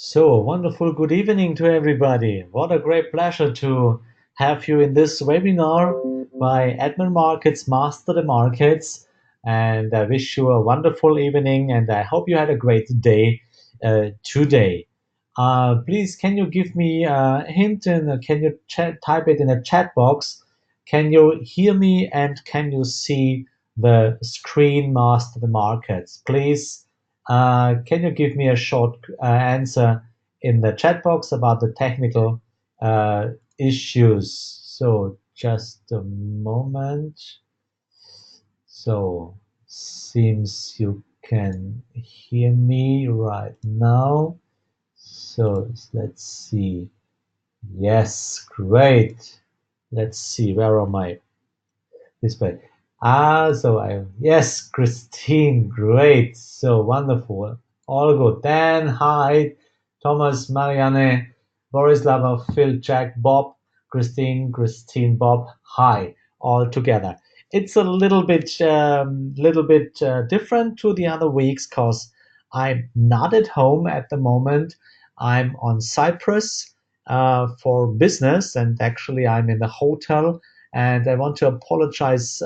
So, wonderful good evening to everybody. What a great pleasure to have you in this webinar by Admin Markets, Master the Markets. And I wish you a wonderful evening and I hope you had a great day today. Please, can you give me a hint and can you type it in the chat box? Can you hear me and can you see the screen Master the Markets? Please can you give me a short answer in the chat box about the technical issues? So just a moment. So seems you can hear me right now. So let's see. Yes, great. Let's see. Where am I? Display. Yes, Christine, great. So wonderful. All good. Dan, hi. Thomas, Marianne, Borislava, Phil, Jack, Bob, Christine, Bob, hi. All together. It's a little bit different to the other weeks because I'm not at home at the moment. I'm on Cyprus for business, and actually I'm in the hotel and I want to apologize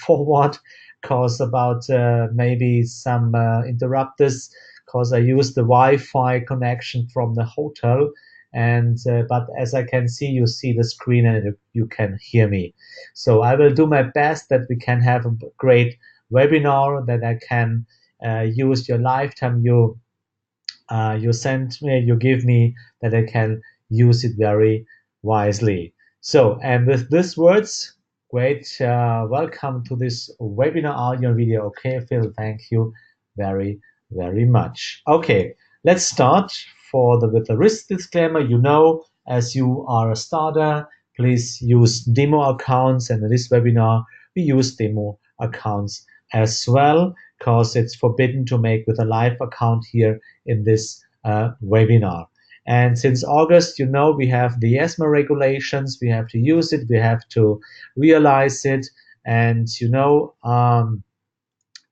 for what because about maybe some interrupters because I use the Wi-Fi connection from the hotel and but as I can see, you see the screen and you can hear me. So I will do my best that we can have a great webinar that I can use your lifetime you send me, you give me that I can use it very wisely. So, and with these words, great, welcome to this webinar audio and video. Okay, Phil, thank you very, very much. Okay, let's start with the risk disclaimer. You know, as you are a starter, please use demo accounts, and in this webinar, we use demo accounts as well because it's forbidden to make with a live account here in this webinar. And since August, you know, we have the ESMA regulations, we have to use it, we have to realize it. And, you know,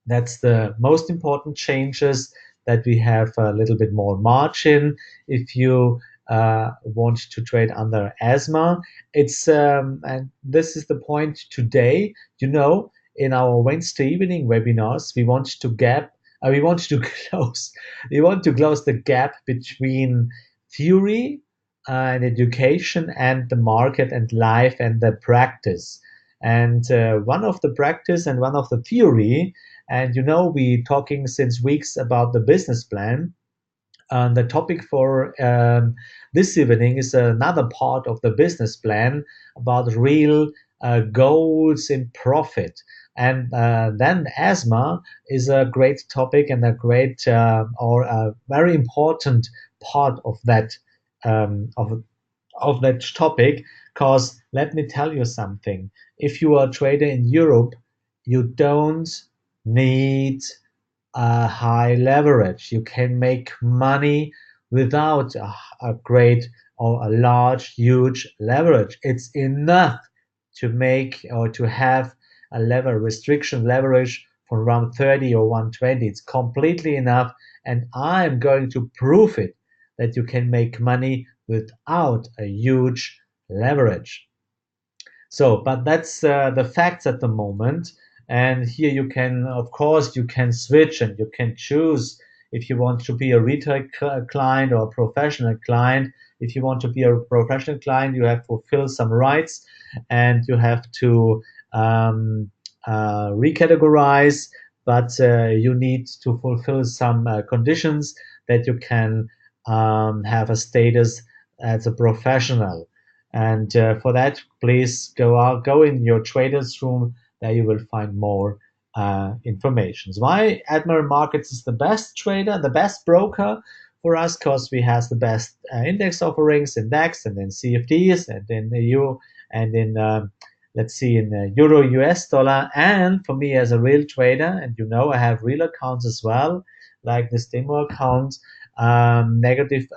that's the most important changes that we have a little bit more margin. If you want to trade under ESMA, and this is the point today, you know, in our Wednesday evening webinars, we want to close, we want to close the gap between theory and education and the market and life and the practice. And one of the practice and one of the theory, and you know, we talking since weeks about the business plan. And the topic for this evening is another part of the business plan about real goals in profit. And then asthma is a great topic and a great or a very important part of that um, of of that topic. Because let me tell you something: if you are a trader in Europe, you don't need a high leverage. You can make money without a great or a large, huge leverage. It's enough to make or to have a level restriction leverage for around 30 or 120. It's completely enough. And I'm going to prove it that you can make money without a huge leverage. So, but that's the facts at the moment. And here you can, of course, you can switch and you can choose if you want to be a retail client or a professional client. If you want to be a professional client, you have to fulfill some rights and you have to recategorize, but you need to fulfill some conditions that you can have a status as a professional. And for that, please go in your traders room. There you will find more information. Why Admiral Markets is the best trader, the best broker for us, because we have the best index offerings in DAX and in CFDs and in the euro and in let's see in euro US dollar. And for me as a real trader, and you know I have real accounts as well, like this demo account, negative.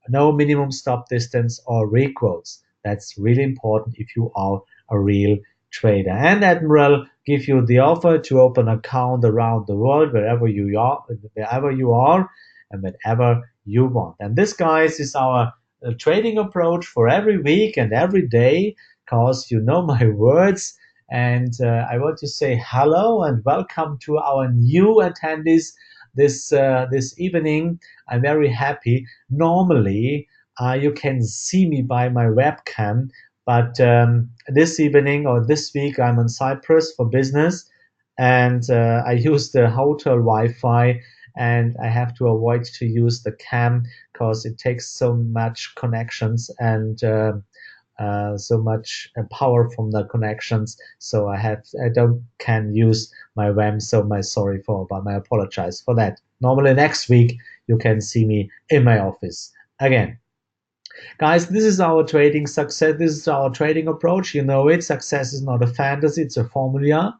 No minimum stop distance or requotes. That's really important if you are a real trader. And Admiral give you the offer to open an account around the world, wherever you are, and whenever you want. And this, guys, is our trading approach for every week and every day, because you know my words. And I want to say hello and welcome to our new attendees this evening. I'm very happy. Normally, you can see me by my webcam, but this evening or this week, I'm on Cyprus for business, and I use the hotel Wi-Fi, and I have to avoid to use the cam because it takes so much connections and so much power from the connections. So I don't can use my WAM. So my sorry for, but I apologize for that. Normally next week you can see me in my office again. Guys, this is our trading success. This is our trading approach. You know it. Success is not a fantasy, it's a formula.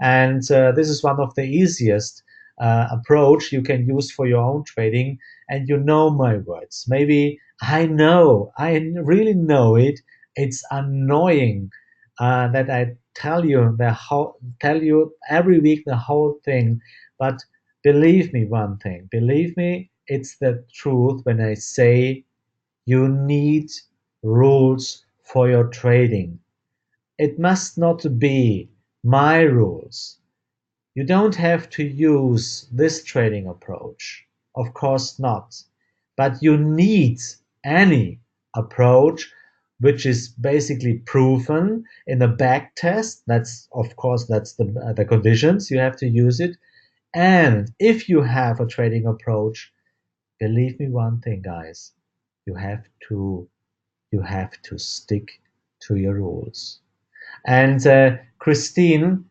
And this is one of the easiest approach you can use for your own trading. And you know my words. Maybe I really know it. It's annoying that I tell you every week the whole thing. But believe me one thing. Believe me, it's the truth when I say you need rules for your trading. It must not be my rules. You don't have to use this trading approach. Of course not. But you need any approach which is basically proven in a back test. That's, of course, that's the conditions. You have to use it. And if you have a trading approach, believe me one thing, guys, you have to you have to stick to your rules. And Christine,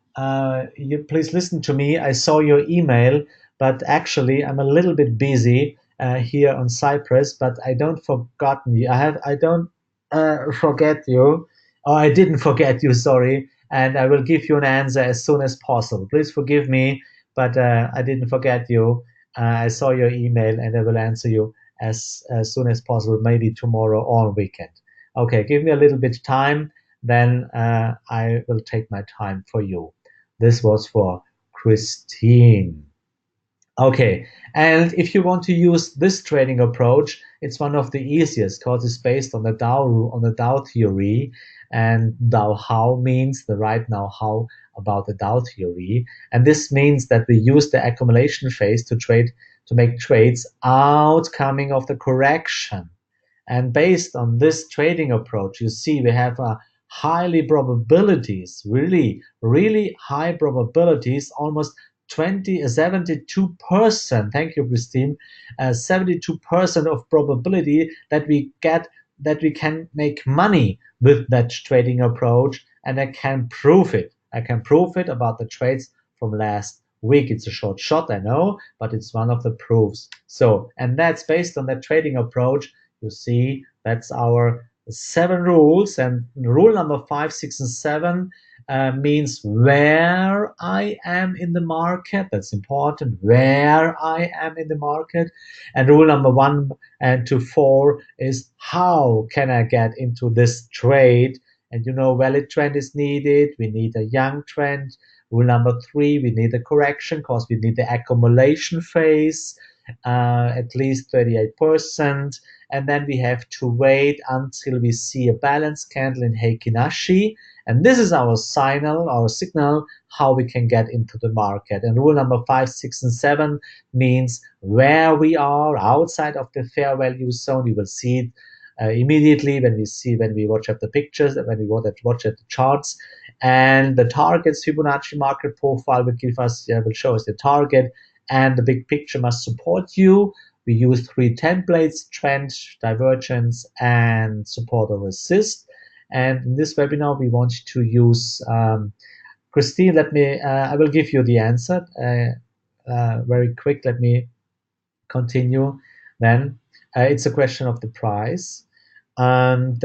you please listen to me. I saw your email, but actually I'm a little bit busy here on Cyprus. But I don't forgotten you. I don't forget you. Oh, I didn't forget you. Sorry, and I will give you an answer as soon as possible. Please forgive me, but I didn't forget you. I saw your email, and I will answer you as soon as possible. Maybe tomorrow or on weekend. Okay, give me a little bit time, then I will take my time for you. This was for Christine. Okay, and if you want to use this trading approach, it's one of the easiest because it's based on the Dow theory, and Dow how means the right know-how about the Dow theory, and this means that we use the accumulation phase to make trades outcoming of the correction. And based on this trading approach, you see we have highly probabilities, really high probabilities, almost 72%. Thank you, Christine. 72% of probability that we can make money with that trading approach, and I can prove it. I can prove it about the trades from last week. It's a short shot, I know, but it's one of the proofs. So, and that's based on that trading approach. You see, that's our 7 rules. And rule number 5, 6, and 7 means where I am in the market. That's important, where I am in the market. And rule number 1 and to 4 is how can I get into this trade. And you know, valid trend is needed. We need a young trend. Rule number 3, we need a correction because we need the accumulation phase, at least 38%. And then we have to wait until we see a balance candle in Heikinashi. And this is our signal, how we can get into the market. And rule number 5, 6, and 7 means where we are outside of the fair value zone. You will see it immediately when we watch at the pictures, when we watch at the charts. And the targets Fibonacci market profile will show us the target, and the big picture must support you. We use 3 templates: trend, divergence, and support or resist. And in this webinar, we want to use Christine. I will give you the answer very quick. Let me continue. Then it's a question of the price. And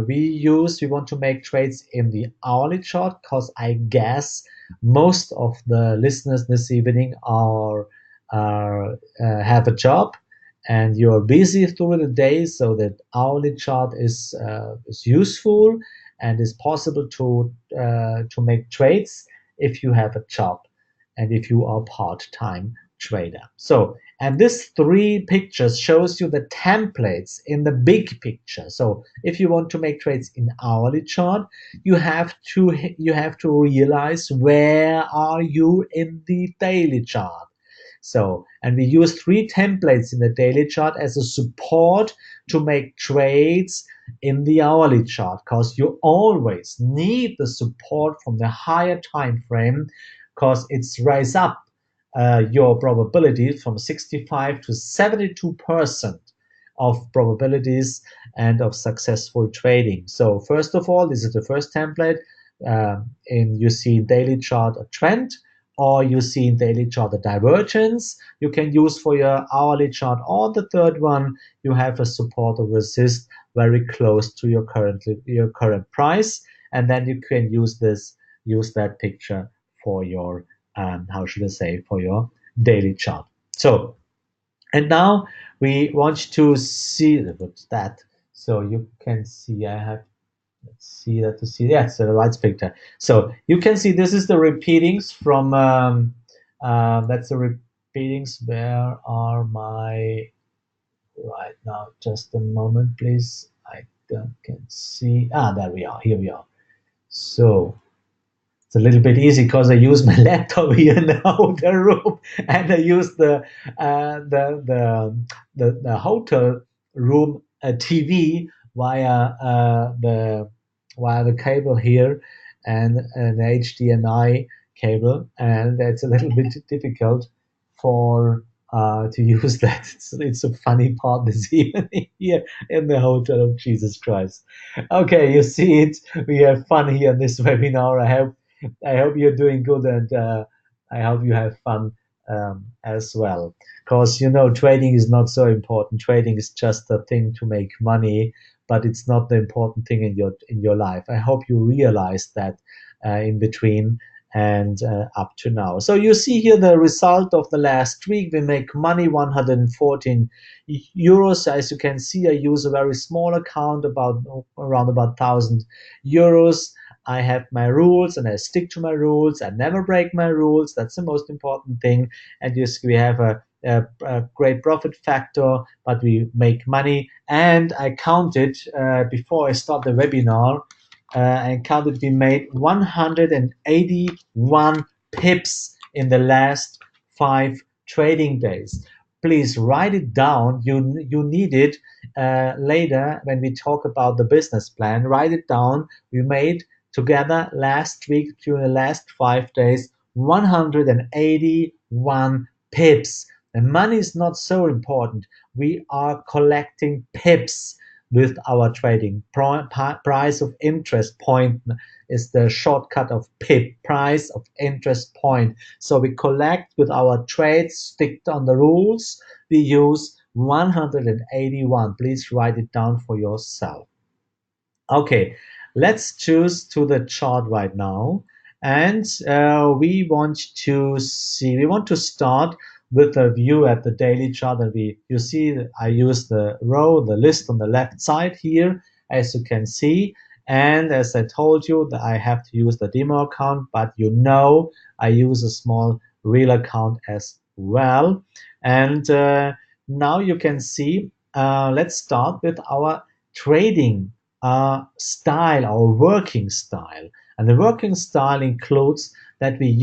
we want to make trades in the hourly chart because I guess most of the listeners this evening have a job and you're busy through the day, so that hourly chart is useful and is possible to make trades if you have a job and if you are part-time trader. So, and this three pictures shows you the templates in the big picture. So if you want to make trades in hourly chart, you have to realize where are you in the daily chart. So, and we use three templates in the daily chart as a support to make trades in the hourly chart, because you always need the support from the higher time frame, because it's rise up your probability from 65 to 72% of probabilities and of successful trading. So first of all, this is the first template. You see in daily chart a trend, or you see in daily chart a divergence you can use for your hourly chart, or the third one, you have a support or resist very close to your current price, and then you can use that picture for your how should I say, for your daily chart. So, and now we want to see what's that. So you can see I have, let's see that to see, yes, the right picture. So you can see this is the repeatings from that's the repeatings. Where are my, right now, just a moment please, I can see, there we are, here we are. So it's a little bit easy because I use my laptop here in the hotel room, and I use the hotel room TV via the cable here, and an HDMI cable, and it's a little bit difficult for to use that. It's a funny part this evening here in the hotel of Jesus Christ. Okay, you see it. We have fun here in this webinar. I hope you're doing good, and I hope you have fun as well. Because trading is not so important. Trading is just a thing to make money, but it's not the important thing in your life. I hope you realize that in between and up to now. So you see here the result of the last week. We make money, 114 euros. As you can see, I use a very small account, around about 1,000 euros. I have my rules and I stick to my rules. I never break my rules. That's the most important thing. And we have a great profit factor, but we make money. And I counted before I start the webinar. I counted we made 181 pips in the last 5 trading days. Please write it down. You need it later when we talk about the business plan. Write it down. We made together last week, during the last 5 days, 181 pips. The money is not so important. We are collecting pips with our trading. Price of interest point is the shortcut of pip, price of interest point. So we collect with our trades, stick on the rules. We use 181. Please write it down for yourself. Okay, let's choose to the chart right now. And we want to start with a view at the daily chart. And you see, I use the list on the left side here, as you can see. And as I told you, that I have to use the demo account, but I use a small real account as well. And now you can see, let's start with our trading style, our working style. And the working style includes that we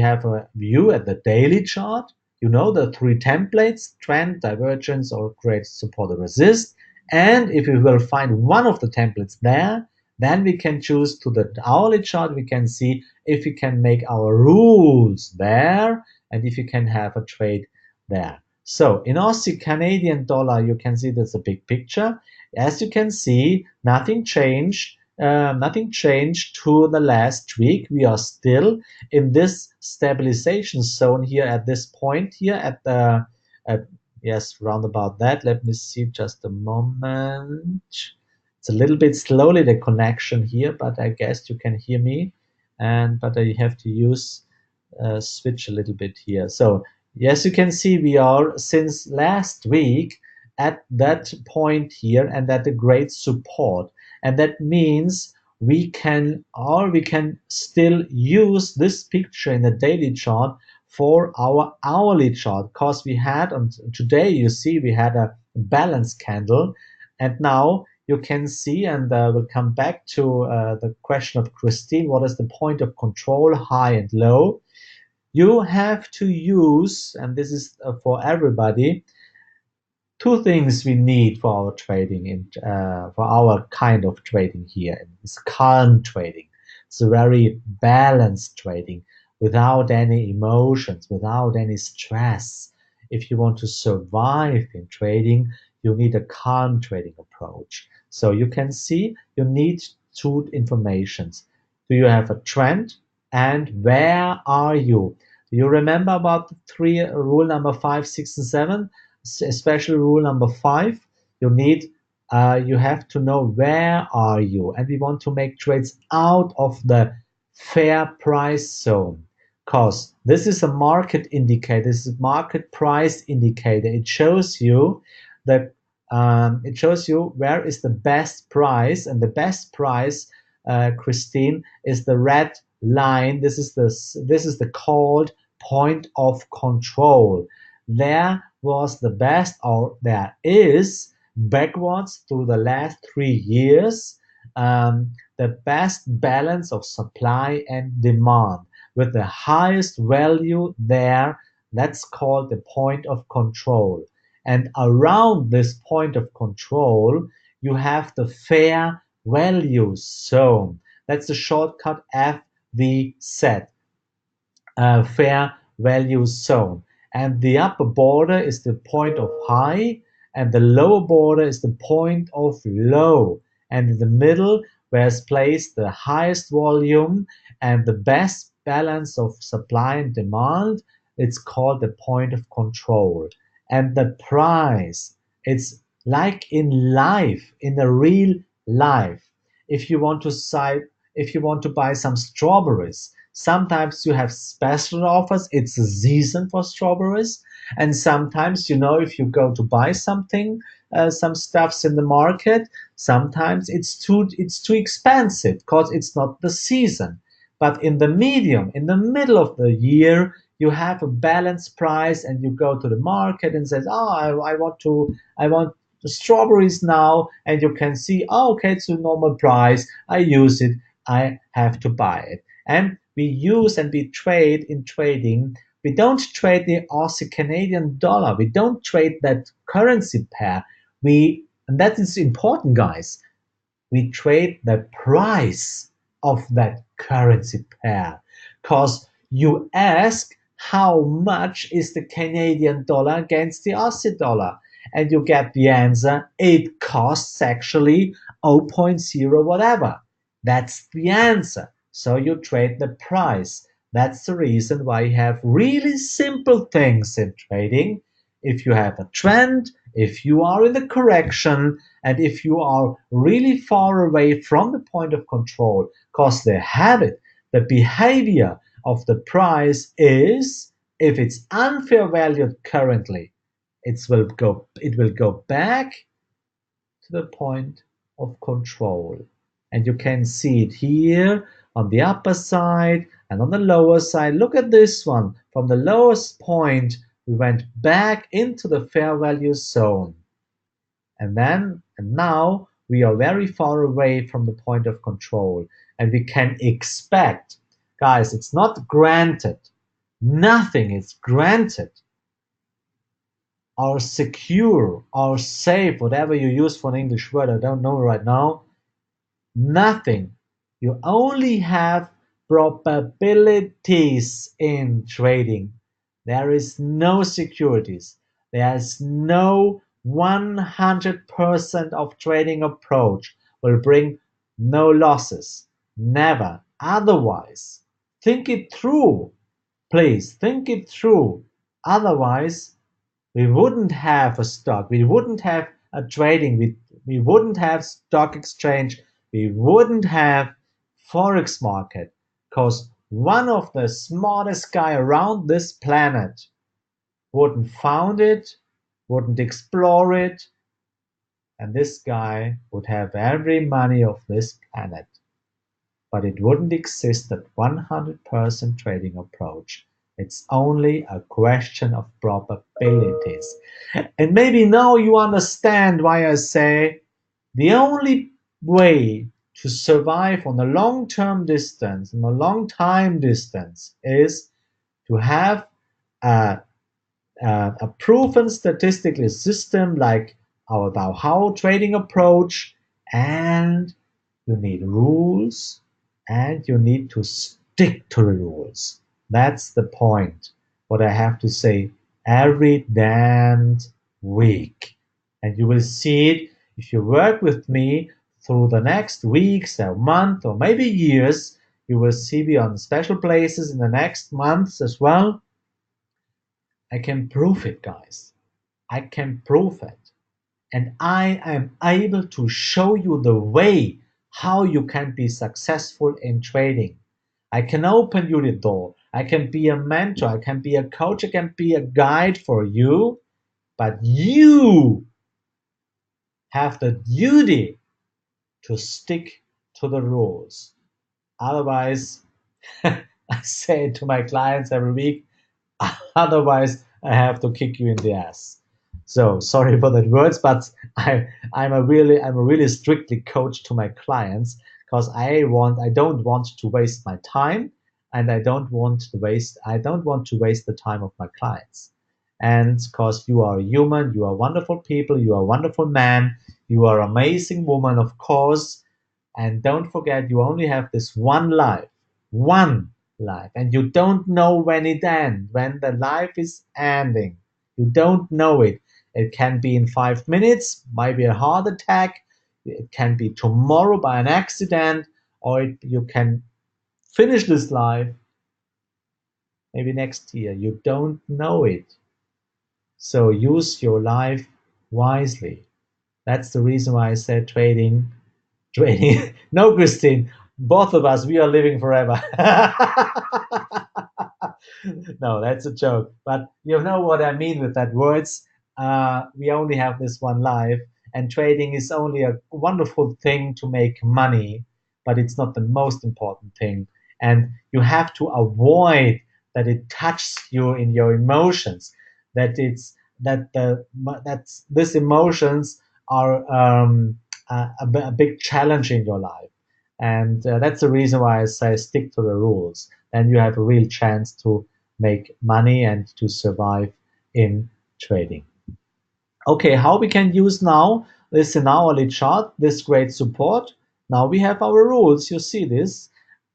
have a view at the daily chart, the 3 templates: trend, divergence, or great support or resist. And if we will find one of the templates there, then we can choose to the hourly chart. We can see if we can make our rules there, and if you can have a trade there. So in Aussie Canadian dollar, you can see there's a big picture. As you can see, nothing changed. Nothing changed to the last week. We are still in this stabilization zone here at this point here at the yes, round about that. Let me see just a moment. It's a little bit slowly, the connection here, but I guess you can hear me. But I have to use switch a little bit here. So yes, you can see we are since last week at that point here, and at a great support. And that means we can still use this picture in the daily chart for our hourly chart, because we had on today, you see we had a balance candle, and now you can see, and we'll come back to the question of Christine, what is the point of control, high and low? You have to use, and this is for everybody, two things we need for our trading for our kind of trading here. It's calm trading. It's a very balanced trading without any emotions, without any stress. If you want to survive in trading, you need a calm trading approach. So you can see you need two informations. Do you have a trend, and where are you? Do you remember about the three rule number 5, 6, and 7? Especially rule number 5, you have to know where are you, and we want to make trades out of the fair price zone, because this is a market indicator. This is a market price indicator. It shows you that where is the best price, and the best price, Christine, is the red line. This is the called point of control. There was the best, or there is, backwards through the last 3 years, the best balance of supply and demand with the highest value there. That's called the point of control. And around this point of control, you have the fair value zone. That's the shortcut FVZ, fair value zone. And the upper border is the point of high, and the lower border is the point of low. And in the middle, where is placed the highest volume and the best balance of supply and demand, it's called the point of control. And the price, it's like in life, in a real life. If you want to buy some strawberries, sometimes you have special offers. It's a season for strawberries. And sometimes, if you go to buy something, some stuffs in the market, sometimes it's too expensive because it's not the season. But in in the middle of the year, you have a balanced price, and you go to the market and says, "Oh, I want the strawberries now," and you can see, "Oh, okay, it's a normal price. I use it. I have to buy it." And we trade in trading. We don't trade the Aussie Canadian dollar. We don't trade that currency pair. And that is important, guys. We trade the price of that currency pair. Because you ask, how much is the Canadian dollar against the Aussie dollar? And you get the answer, it costs actually zero point 0.0 whatever. That's the answer. So you trade the price. That's the reason why you have really simple things in trading. If you have a trend, if you are in the correction, and if you are really far away from the point of control, because the habit, the behavior of the price is, if it's unfair valued currently, it will go back to the point of control. And you can see it here on the upper side and on the lower side. Look at this one. From the lowest point, we went back into the fair value zone. And now we are very far away from the point of control. And we can expect, guys, it's not granted. Nothing is granted. Or secure, or safe, whatever you use for an English word, I don't know right now. Nothing. You only have probabilities in trading. There is no securities. There is no 100% of trading approach will bring no losses. Never. Otherwise, think it through. Please think it through. Otherwise, we wouldn't have a stock. We wouldn't have a trading. We wouldn't have stock exchange. We wouldn't have Forex market, because one of the smartest guy around this planet wouldn't found it, wouldn't explore it, and this guy would have every money of this planet. But it wouldn't exist that 100% trading approach. It's only a question of probabilities. And maybe now you understand why I say the only way to survive on a long term distance, on a long time distance, is to have a, a proven statistically system like our Thou How trading approach, and you need rules and you need to stick to the rules. That's the point. What I have to say every damned week. And you will see it if you work with me through the next weeks or month or maybe years. You will see me on special places in the next months as well. I can prove it, guys. I can prove it. And I am able to show you the way how you can be successful in trading. I can open you the door. I can be a mentor. I can be a coach. I can be a guide for you. But you have the duty to stick to the rules. Otherwise, I say it to my clients every week, otherwise I have to kick you in the ass. So sorry for that words, but I'm a really strictly coach to my clients because I don't want to waste my time, and I don't want to waste the time of my clients. And because you are human, you are wonderful people, you are wonderful man, you are amazing woman, of course. And don't forget, you only have this one life, and you don't know when it ends, when the life is ending. You don't know it. It can be in 5 minutes, maybe a heart attack. It can be tomorrow by an accident, or you can finish this life maybe next year. You don't know it. So use your life wisely. That's the reason why I said trading. No, Christine, both of us, we are living forever. No, that's a joke. But you know what I mean with that words. We only have this one life, and trading is only a wonderful thing to make money, but it's not the most important thing. And you have to avoid that it touches you in your emotions, that it's that the that's these emotions are a big challenge in your life. And that's the reason why I say stick to the rules. Then you have a real chance to make money and to survive in trading. Okay, how we can use now this in hourly chart, this great support. Now we have our rules. You see this.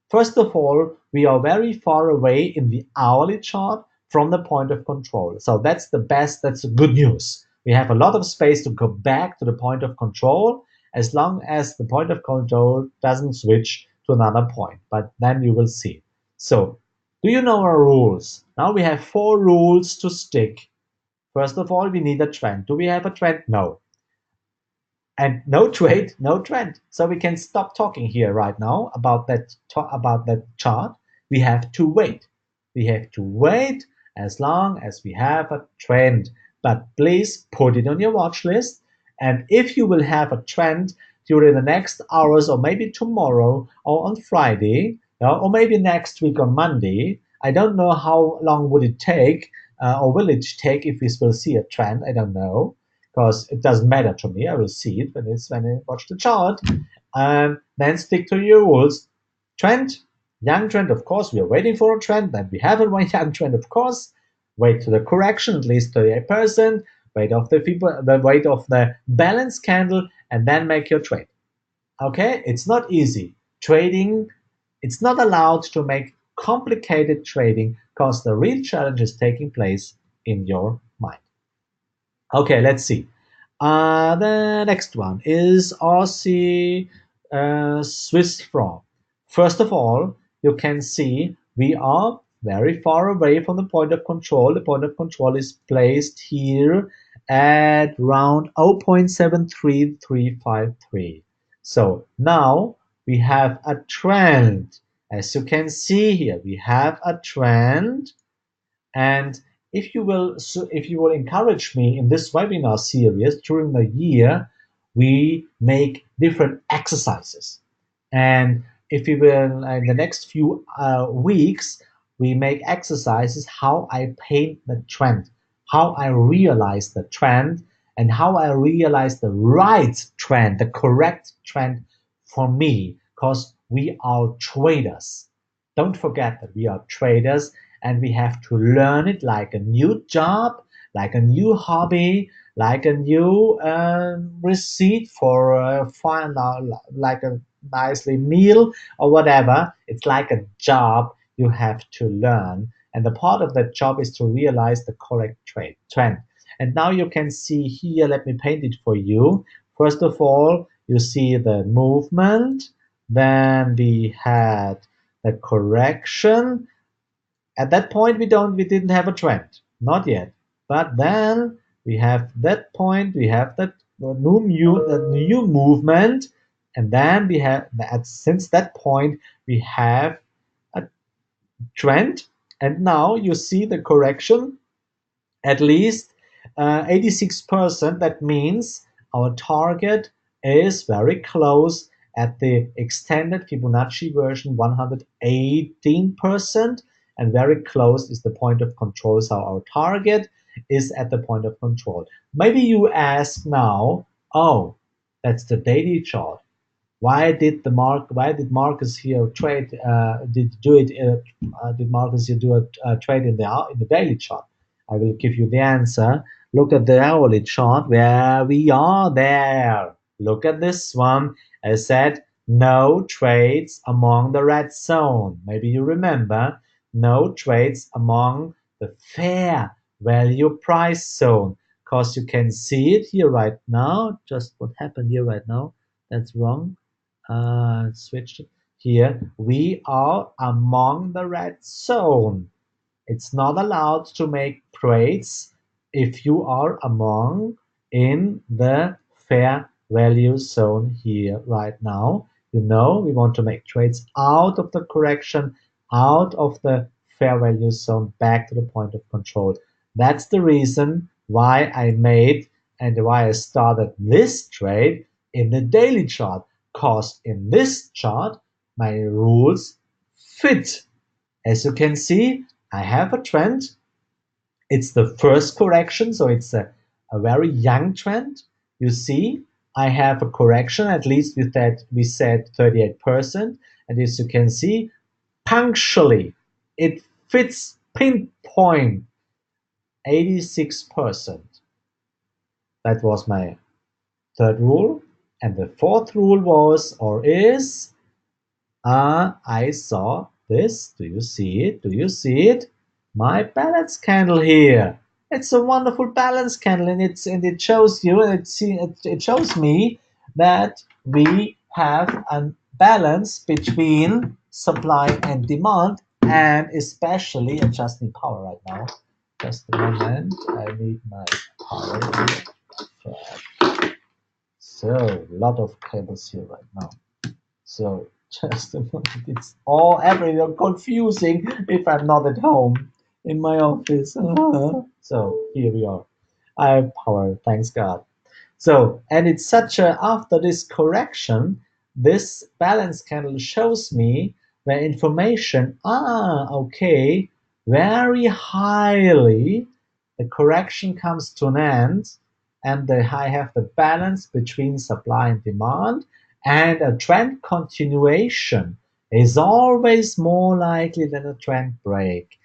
First of all, we are very far away in the hourly chart from the point of control. So that's the best, that's the good news. We have a lot of space to go back to the point of control as long as the point of control doesn't switch to another point. But then you will see. So, do you know our rules? Now we have 4 rules to stick. First of all, we need a trend. Do we have a trend? No. And no trade, no trend. So we can stop talking here right now about that chart. We have to wait. We have to wait as long as we have a trend. But please put it on your watch list. And if you will have a trend during the next hours, or maybe tomorrow, or on Friday, or maybe next week on Monday, I don't know how long would it take, or will it take if we will see a trend. I don't know, because it doesn't matter to me. I will see it when I watch the chart. Then stick to your rules. Trend, young trend, of course. We are waiting for a trend. Then we have a young trend, of course. Wait to the correction, at least 38%. Wait of the weight of the balance candle, and then make your trade. Okay, it's not easy. Trading, it's not allowed to make complicated trading because the real challenge is taking place in your mind. Okay, let's see. The next one is Aussie Swiss franc. First of all, you can see we are very far away from the point of control. The point of control is placed here at around 0.73353. So now we have a trend. As you can see here, we have a trend. And if you will encourage me in this webinar series during the year, we make different exercises. And if you will, in the next few weeks, we make exercises how I paint the trend, how I realize the trend, and how I realize the right trend, the correct trend for me, because we are traders. Don't forget that we are traders and we have to learn it like a new job, like a new hobby, like a new receipt for like a nicely meal or whatever. It's like a job you have to learn. And the part of that job is to realize the correct trend. And now you can see here, let me paint it for you. First of all, you see the movement. Then we had the correction. At that point, we didn't have a trend, not yet. But then we have that point, we have that the new movement, and then we have that since that point we have a trend, and now you see the correction at least 86%. That means our target is very close at the extended Fibonacci version 118%, and very close is the point of control. So our target is at the point of control. Maybe you ask now, oh, that's the daily chart. Why did Marcus here trade did Marcus here do a trade in the daily chart? I will give you the answer. Look at the hourly chart where we are there. Look at this one. I said no trades among the red zone. Maybe you remember, no trades among the fair value price zone, because you can see it here right now. Just what happened here right now, that's wrong. Switched here. We are among the red zone. It's not allowed to make trades if you are among in the fair value zone here right now. You know, we want to make trades out of the correction, out of the fair value zone, back to the point of control. That's the reason why I made and why I started this trade in the daily chart. Because in this chart, my rules fit. As you can see, I have a trend. It's the first correction, so it's a very young trend. You see, I have a correction, at least with that we said 38%. And as you can see, punctually, it fits pinpoint 86%. That was my third rule. And the fourth rule was or is, I saw this. Do you see it? Do you see it? My balance candle here. It's a wonderful balance candle, and it shows you and it shows me that we have a balance between supply and demand, and especially I just need power right now. Just a moment. I need my power here. So a lot of cables here right now. So just a moment. It's all everything confusing if I'm not at home in my office. So here we are. I have power, thanks God. So, and it's such a, after this correction, this balance candle shows me the information, okay, very highly, the correction comes to an end, and I have the balance between supply and demand, and a trend continuation is always more likely than a trend break.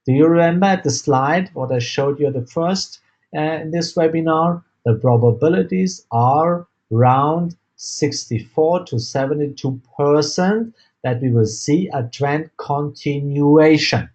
Do you remember the slide what I showed you the first in this webinar? The probabilities are around 64 to 72% that we will see a trend continuation.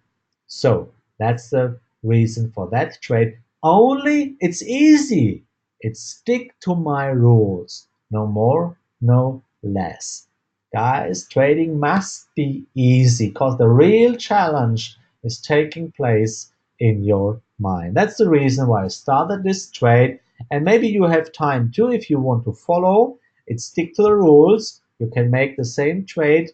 So that's the reason for that trade. Only it's easy. It's stick to my rules. No more, no less. Guys, trading must be easy because the real challenge is taking place in your mind. That's the reason why I started this trade. And maybe you have time too if you want to follow it, stick to the rules. You can make the same trade.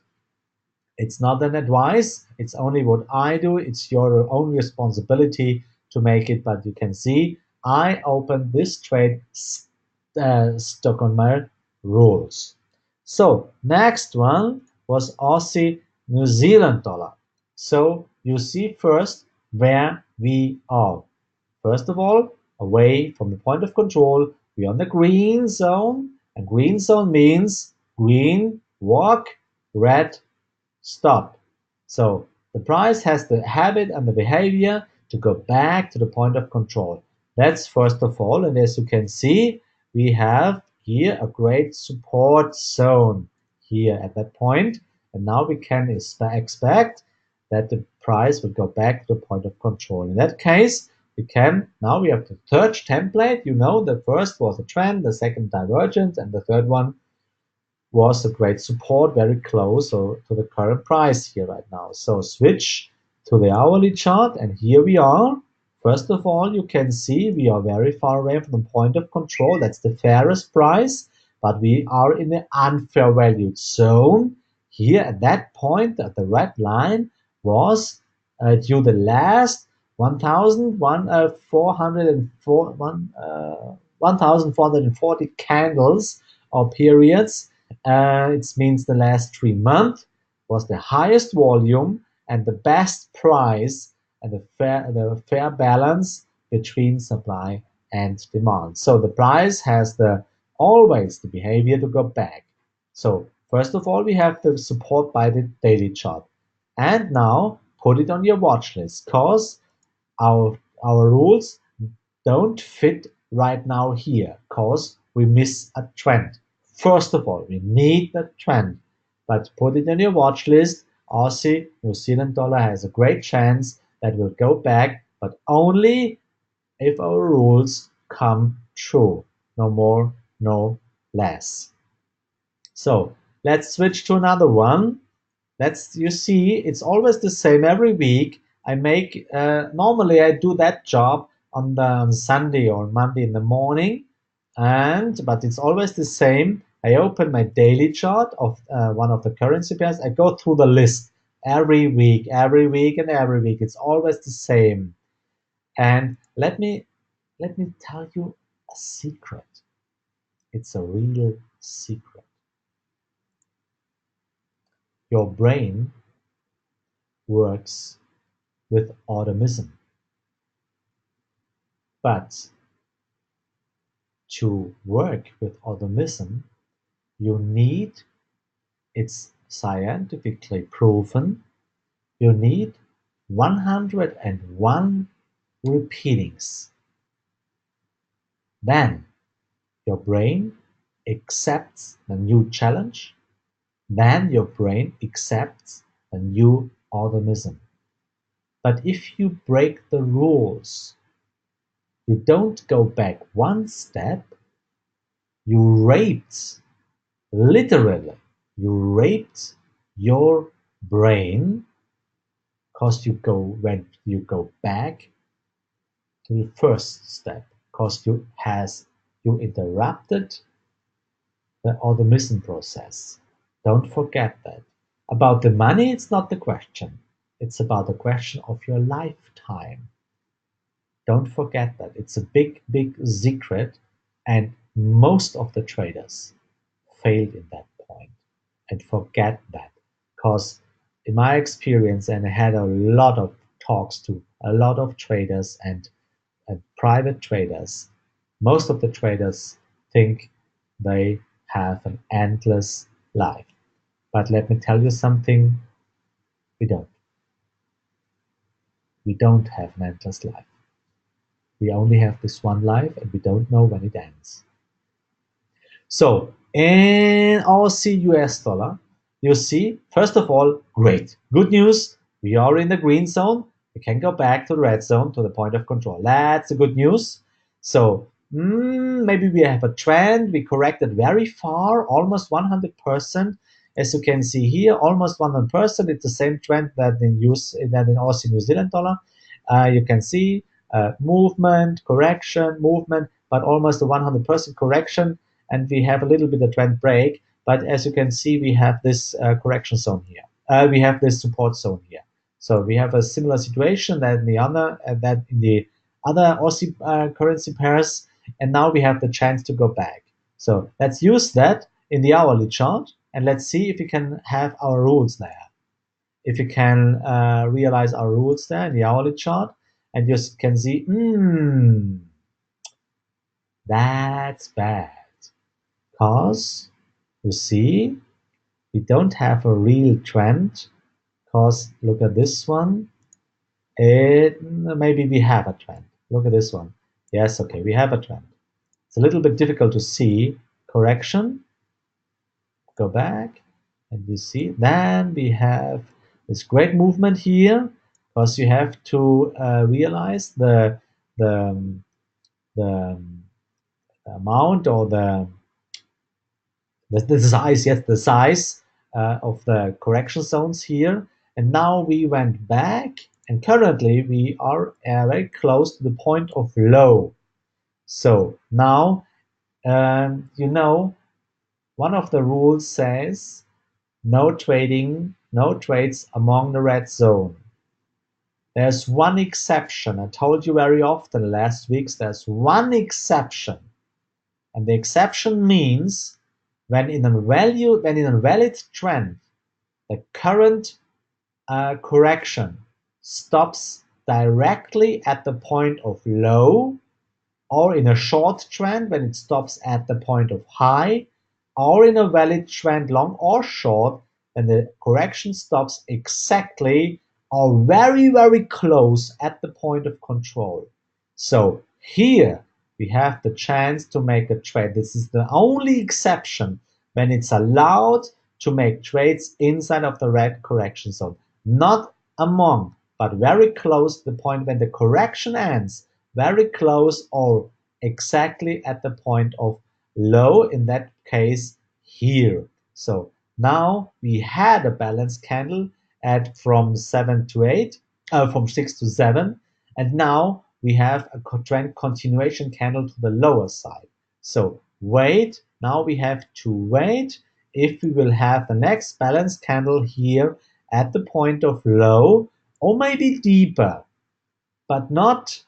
It's not an advice. It's only what I do. It's your own responsibility to make it. But you can see I opened this trade stuck on my rules. So next one was Aussie New Zealand dollar. So you see first where we are. First of all, away from the point of control, we're on the green zone, and green zone means green, walk, red, stop. So the price has the habit and the behavior to go back to the point of control. That's first of all, and as you can see, we have here a great support zone here at that point, and now we can expect that the price will go back to the point of control. In that case, now we have the third template. You know, the first was a trend, the second divergence, and the third one was a great support, very close to the current price here right now. So switch to the hourly chart, and here we are. First of all, you can see we are very far away from the point of control. That's the fairest price, but we are in the unfair valued zone. Here at that point, the red line was due the last 1,440 candles or periods. It means the last 3 months was the highest volume and the best price and the fair balance between supply and demand. So the price has always the behavior to go back. So first of all, we have the support by the daily chart. And now put it on your watch list, because our rules don't fit right now here, because we miss a trend. First of all, we need the trend, but put it on your watch list. Aussie New Zealand dollar has a great chance that will go back, but only if our rules come true. No more, no less. So let's switch to another one. You see, it's always the same every week. Normally I do that job on Sunday or Monday in the morning, but it's always the same. I open my daily chart of one of the currency pairs. I go through the list every week, every week, and every week. It's always the same. And let me tell you a secret. It's a real secret. Your brain works with optimism, but to work with optimism, you need, it's scientifically proven, you need 101 repeatings. Then your brain accepts the new challenge. Then your brain accepts the new optimism. But if you break the rules, you don't go back one step, you raped, literally, you raped your brain, because when you go back to the first step, because you interrupted the optimism process. Don't forget that. About the money, it's not the question. It's about the question of your lifetime. Don't forget that. It's a big, big secret, and most of the traders failed in that point. And forget that. Because in my experience, and I had a lot of talks to a lot of traders and private traders, most of the traders think they have an endless life. But let me tell you something, we don't. We don't have an endless life. We only have this one life, and we don't know when it ends. So in Aussie US dollar, you see, first of all, great. Good news, we are in the green zone. We can go back to the red zone, to the point of control. That's the good news. So maybe we have a trend. We corrected very far, almost 100%. As you can see here, almost 100%. It's the same trend that in Aussie New Zealand dollar. You can see movement, correction, movement, but almost a 100% correction. And we have a little bit of trend break. But as you can see, we have this correction zone here. We have this support zone here. So we have a similar situation that in the other Aussie currency pairs. And now we have the chance to go back. So let's use that in the hourly chart, and let's see if we can have our rules there. if you can realize our rules there in the hourly chart, and you can see, that's bad. Because, you see, we don't have a real trend. Because, look at this one. Maybe we have a trend. Look at this one. Yes, okay, we have a trend. It's a little bit difficult to see. Correction. Go back. And you see, then we have this great movement here, because you have to realize the, the amount, or the size, yes, the size of the correction zones here. And now we went back, and currently we are very close to the point of low. So now, you know, one of the rules says no trading, no trades among the red zone. There's one exception. I told you very often last weeks, there's one exception. And the exception means when in a valid trend, the current correction stops directly at the point of low, or in a short trend when it stops at the point of high, or in a valid trend, long or short, when the correction stops exactly or very, very close at the point of control. So here we have the chance to make a trade. This is the only exception when it's allowed to make trades inside of the red correction zone. Not among, but very close to the point when the correction ends, very close or exactly at the point of low, in that case here. So now we had a balanced candle at from 7 to 8, from 6 to 7, and now we have a trend continuation candle to the lower side. So wait, now we have to wait if we will have the next balanced candle here at the point of low, or maybe deeper, but not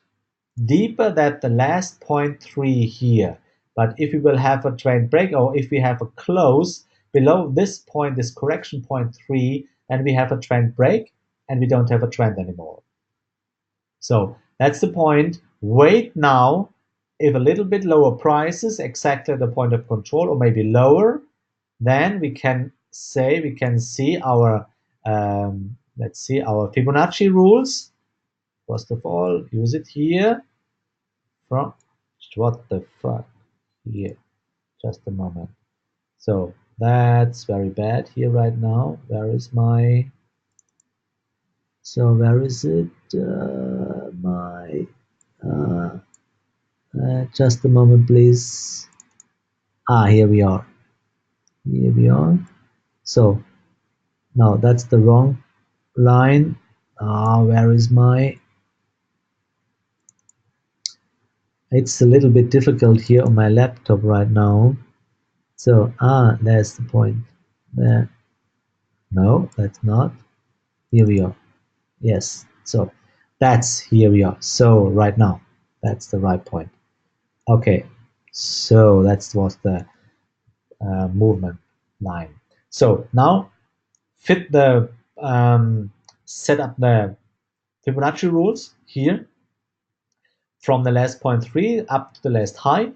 deeper than the last 0.3 here. But if we will have a trend break, or if we have a close below this point, this correction 0.3, then we have a trend break and we don't have a trend anymore. So that's the point. Wait now. If a little bit lower prices, exactly at the point of control, or maybe lower, then we can say, we can see our, let's see, our Fibonacci rules. First of all, use it here. From what the fuck here, just a moment. So that's very bad here right now. Where is my, so where is it, my just a moment please. Here we are, here we are. So now that's the wrong line. Where is my, it's a little bit difficult here on my laptop right now. So there's the point there. No, that's not. Here we are. Yes, so that's, here we are. So right now, that's the right point. Okay, so that was the movement line. So now fit the set up the Fibonacci rules here from the last 0.3 up to the last high,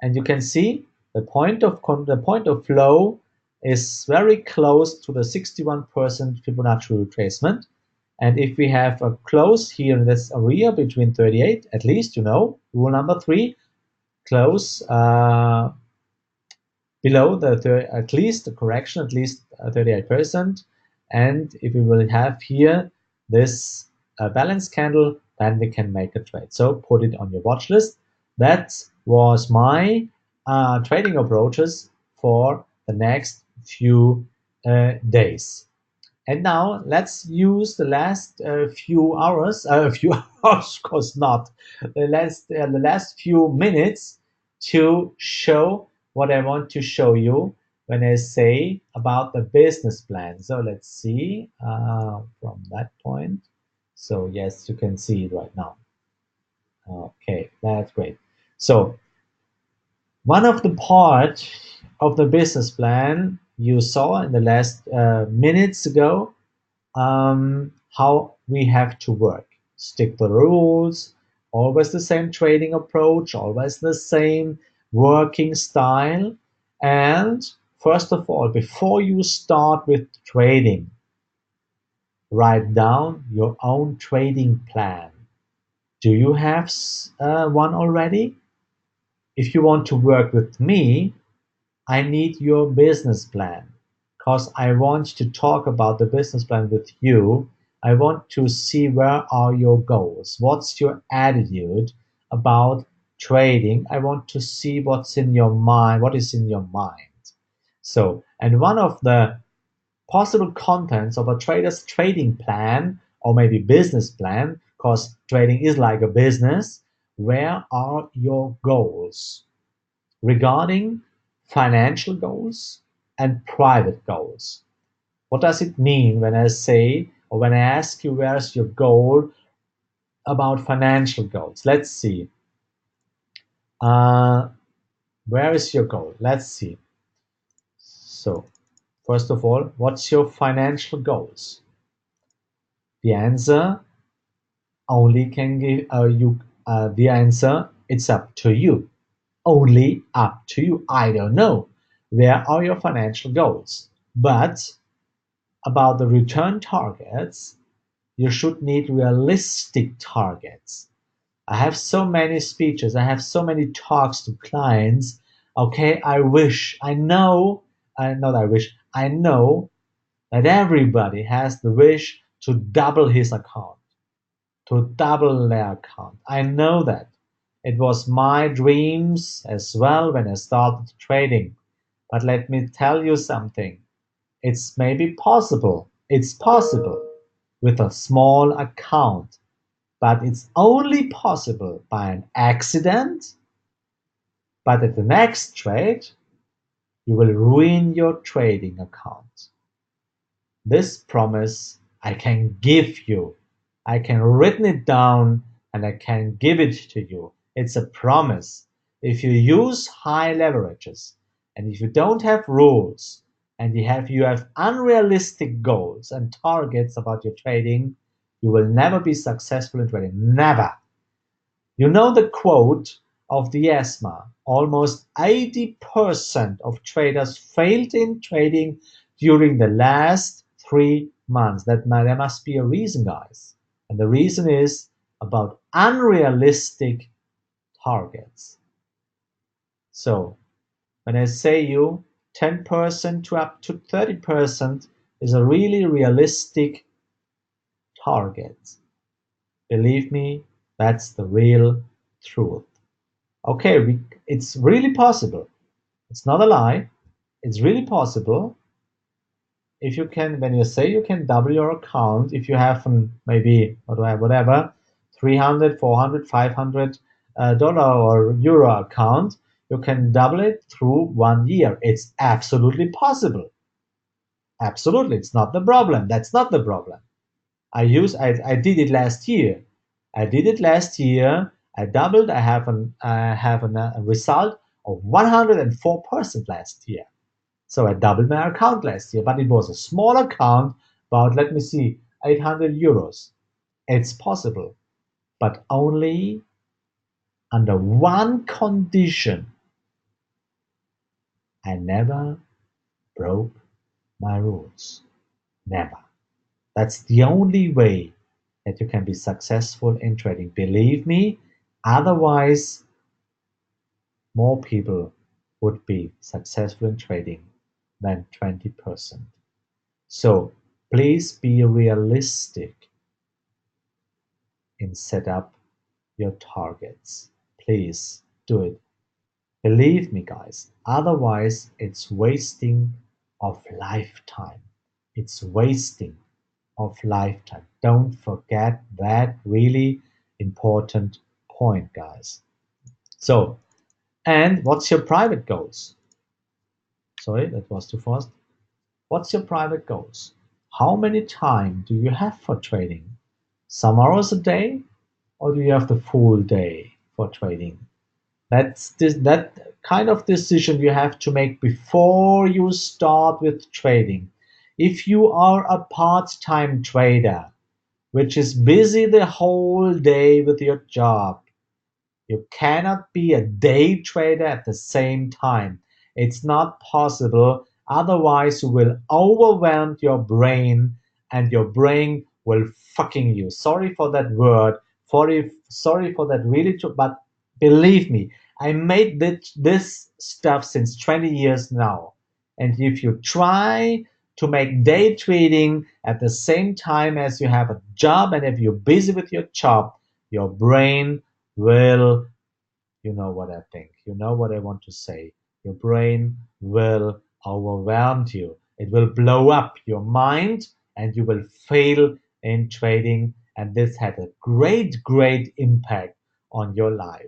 and you can see the point of flow is very close to the 61% Fibonacci retracement. And if we have a close here in this area between 38, at least, you know, rule number 3, close below the at least the correction, at least 38%. And if we will have here this balance candle, then we can make a trade. So put it on your watch list. That was my trading approaches for the next few days. And now let's use the last few hours, few hours, of course not, the last few minutes to show what I want to show you when I say about the business plan. So let's see from that point. So yes, you can see it right now. Okay, that's great. So one of the part of the business plan you saw in the last minutes ago, how we have to work. Stick to the rules, always the same trading approach, always the same working style. And first of all, before you start with trading, write down your own trading plan. Do you have one already? If you want to work with me, I need your business plan because I want to talk about the business plan with you. I want to see where are your goals. What's your attitude about trading? I want to see what's in your mind, what is in your mind. So, and one of the possible contents of a trader's trading plan or maybe business plan, because trading is like a business, where are your goals regarding financial goals and private goals? What does it mean when I say or when I ask you where's your goal about financial goals? Let's see. Uh, where is your goal? Let's see. So, first of all, what's your financial goals? The answer only can give you the answer. It's up to you. Only up to you. I don't know. Where are your financial goals? But about the return targets, you should need realistic targets. I have so many speeches, I have so many talks to clients. Okay, I know that everybody has the wish to double his account, to double their account. I know that. It was my dreams as well when I started trading. But let me tell you something. It's maybe possible. It's possible with a small account, but it's only possible by an accident. But at the next trade, you will ruin your trading account. This promise I can give you. I can written it down and I can give it to you. It's a promise. If you use high leverages and if you don't have rules and you have unrealistic goals and targets about your trading, you will never be successful in trading. Never. You know the quote of the ESMA, almost 80% of traders failed in trading during the last 3 months. There must be a reason, guys. And the reason is about unrealistic targets. So when I say you 10% to up to 30% is a really realistic target. Believe me, that's the real truth. Okay, it's really possible. It's not a lie. It's really possible. If you can, when you say you can double your account, if you have maybe whatever, 300, 400, 500 dollar or euro account, you can double it through 1 year. It's absolutely possible. Absolutely, it's not the problem. That's not the problem. I did it last year. I did it last year. I doubled. I have a result of 104% last year. So I doubled my account last year, but it was a small account, about let me see, 800 euros. It's possible, but only under one condition. I never broke my rules. Never. That's the only way that you can be successful in trading. Believe me, otherwise, more people would be successful in trading than 20%. So please be realistic in set up your targets. Please do it. Believe me, guys. Otherwise, it's wasting of lifetime. It's wasting of lifetime. Don't forget that really important point, guys. So, and what's your private goals? Sorry, that was too fast. What's your private goals? How many time do you have for trading? Some hours a day, or do you have the full day for trading? That kind of decision you have to make before you start with trading. If you are a part-time trader, which is busy the whole day with your job, you cannot be a day trader at the same time. It's not possible. Otherwise, you will overwhelm your brain and your brain will fucking you. Sorry for that word. Sorry for that really, but believe me, I made this stuff since 20 years now. And if you try to make day trading at the same time as you have a job and if you're busy with your job, your brain will, you know what I think, you know what I want to say. Your brain will overwhelm you. It will blow up your mind and you will fail in trading. And this had a great impact on your life.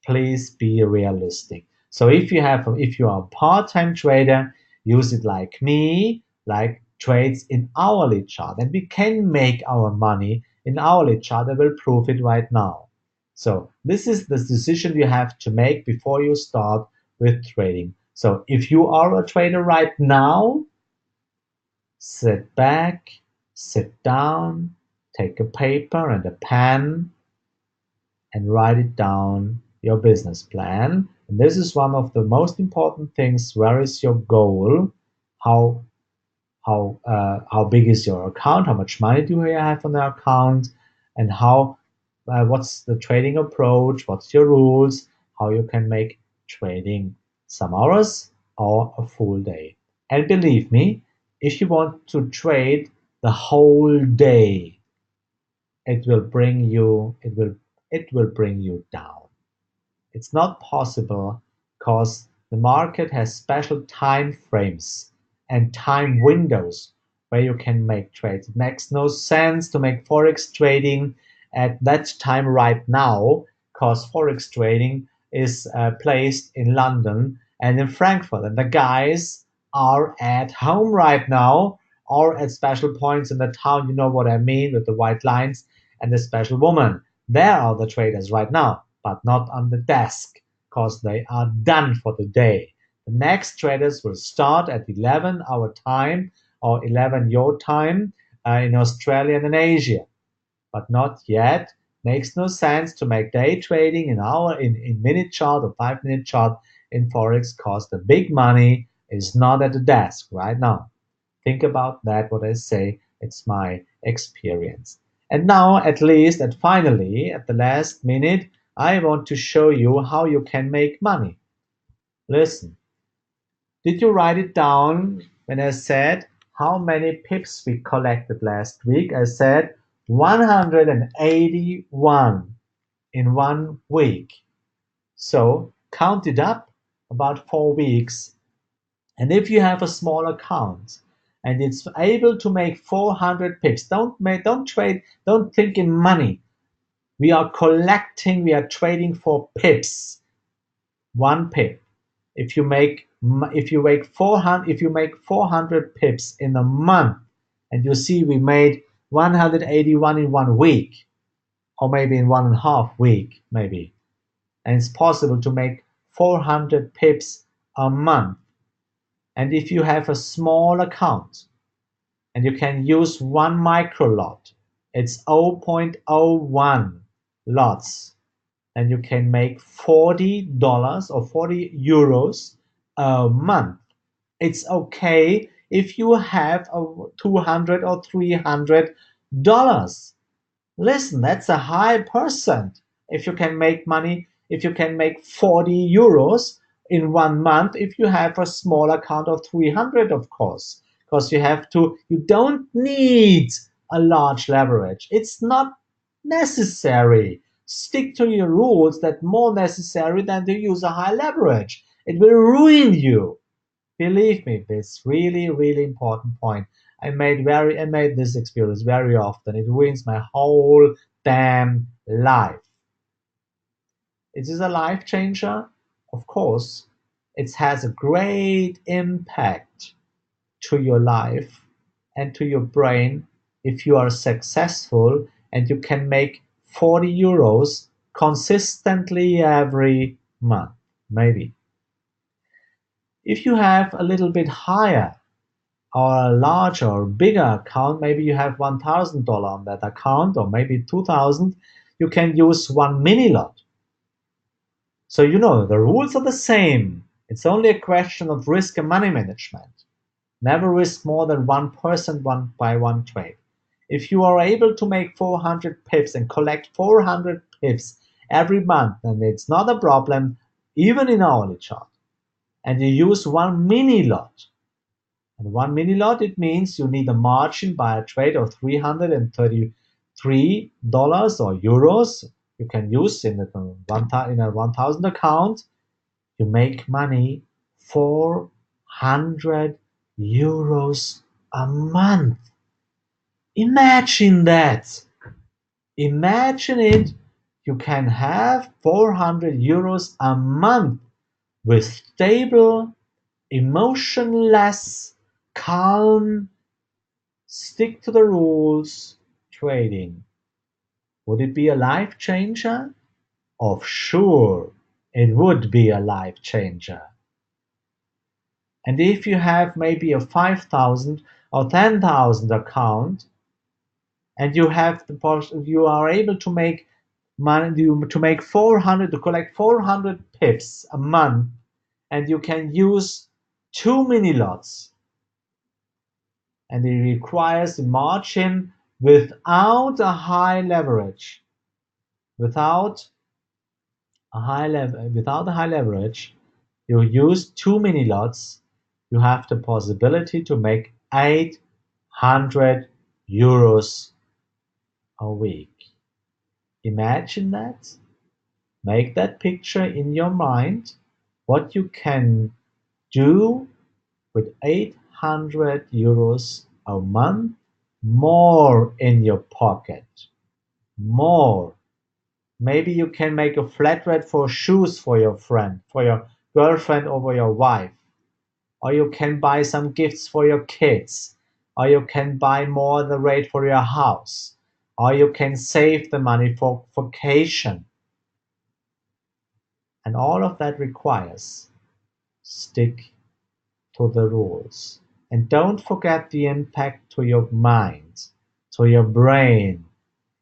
Please be realistic. So if you are a part-time trader, use it like me, like trades in hourly chart. And we can make our money in hourly chart. I will prove it right now. So this is the decision you have to make before you start with trading. So if you are a trader right now, sit back, sit down, take a paper and a pen and write it down, your business plan. And this is one of the most important things. Where is your goal? How how big is your account, how much money do you have on the account, and how what's the trading approach, what's your rules, how you can make trading some hours or a full day. And believe me, if you want to trade the whole day, it will bring you down. It's not possible because the market has special time frames and time windows where you can make trades. It makes no sense to make Forex trading at that time right now because Forex trading is placed in London and in Frankfurt. And the guys are at home right now or at special points in the town. You know what I mean with the white lines and the special woman. There are the traders right now, but not on the desk because they are done for the day. The next traders will start at 11 our time or 11 your time in Australia and in Asia, but not yet. Makes no sense to make day trading in minute chart or 5 minute chart in Forex because the big money is not at the desk right now. Think about that, what I say. It's my experience. And now, at least, and finally, at the last minute, I want to show you how you can make money. Listen, did you write it down when I said how many pips we collected last week? I said 181 in 1 week. So count it up, about 4 weeks. And if you have a small account and it's able to make 400 pips, don't trade, don't think in money. We are trading for pips. 1 pip. If you make 400 pips in a month, and you see we made 181 in 1 week, or maybe in 1.5 week, maybe, and it's possible to make 400 pips a month. And if you have a small account and you can use one micro lot, it's 0.01 lots, and you can make $40 or 40 euros a month. It's okay if you have a 200 or $300. Listen, that's a high percent. If you can make money, if you can make 40 euros in 1 month, if you have a small account of 300, of course, because you don't need a large leverage. It's not necessary. Stick to your rules that more necessary than to use a high leverage. It will ruin you. Believe me, this really important point. I made this experience very often. It ruins my whole damn life. Is this a life changer? Of course. It has a great impact to your life and to your brain if you are successful and you can make 40 euros consistently every month, maybe. If you have a little bit higher or a larger or bigger account, maybe you have $1,000 on that account, or maybe 2,000, you can use one mini lot. So you know the rules are the same. It's only a question of risk and money management. Never risk more than 1% by one trade. If you are able to make 400 pips and collect 400 pips every month, then it's not a problem, even in hourly chart. And you use one mini lot. And one mini lot, it means you need a margin by a trade of $333 or euros. You can use in a 1,000 account. You make money 400 euros a month. Imagine that. Imagine it. You can have 400 euros a month with stable, emotionless, calm, stick to the rules trading. Would it be a life changer? Of sure, it would be a life changer. And if you have maybe a 5,000 or 10,000 account, and you are able to make money, to make 400, to collect 400 pips a month, and you can use 2 mini lots, and it requires a margin without a high leverage, without without a high leverage, you use 2 mini lots, you have the possibility to make 800 euros a week. Imagine that. Make that picture in your mind, what you can do with 800 euros a month more in your pocket. More. Maybe you can make a flat rate for shoes for your friend, for your girlfriend, or for your wife. Or you can buy some gifts for your kids. Or you can buy more the rate for your house. Or you can save the money for vacation. And all of that requires stick to the rules. And don't forget the impact to your mind, to your brain.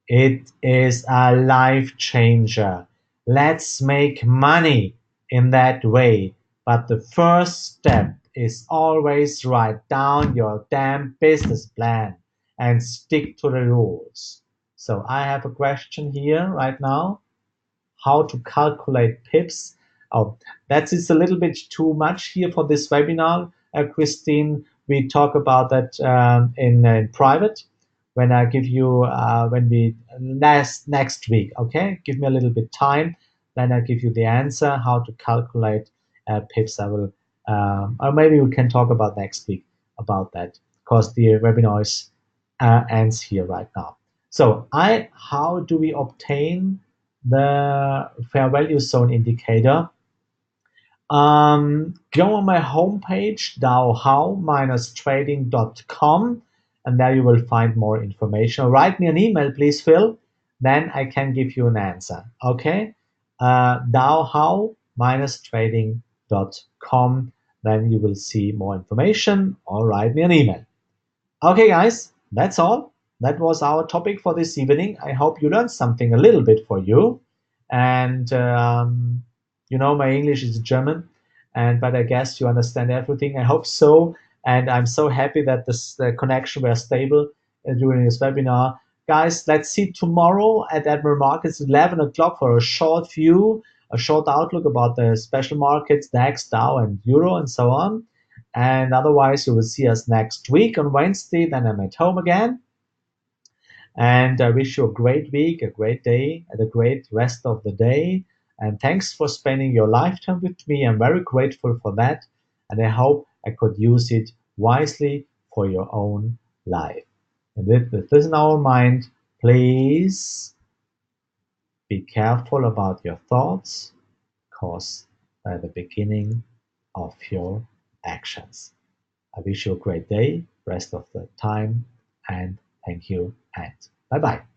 It is a life changer. Let's make money in that way. But the first step is always write down your damn business plan and stick to the rules. So I have a question here right now. How to calculate pips. Oh, that is a little bit too much here for this webinar, Christine. We talk about that in private when I give you when we next week. Okay, give me a little bit time, then I give you the answer how to calculate pips. I will, or maybe we can talk about next week about that because the webinar is ends here right now. So how do we obtain the fair value zone indicator? Go on my homepage, dowhow-trading.com, and there you will find more information. Write me an email, please, Phil. Then I can give you an answer. Okay? Dowhow-trading.com. Then you will see more information, or write me an email. Okay, guys, that's all. That was our topic for this evening. I hope you learned something a little bit for you. And you know, my English is German, but I guess you understand everything. I hope so. And I'm so happy that the connection was stable during this webinar. Guys, let's see tomorrow at Admiral Markets, 11 o'clock, for a short view, a short outlook about the special markets, DAX, Dow, and Euro, and so on. And otherwise, you will see us next week on Wednesday. Then I'm at home again. And I wish you a great week, a great day, and a great rest of the day. And thanks for spending your lifetime with me. I'm very grateful for that. And I hope I could use it wisely for your own life. And with this in our mind, please be careful about your thoughts, because they're the beginning of your actions. I wish you a great day, rest of the time, and thank you, and bye-bye.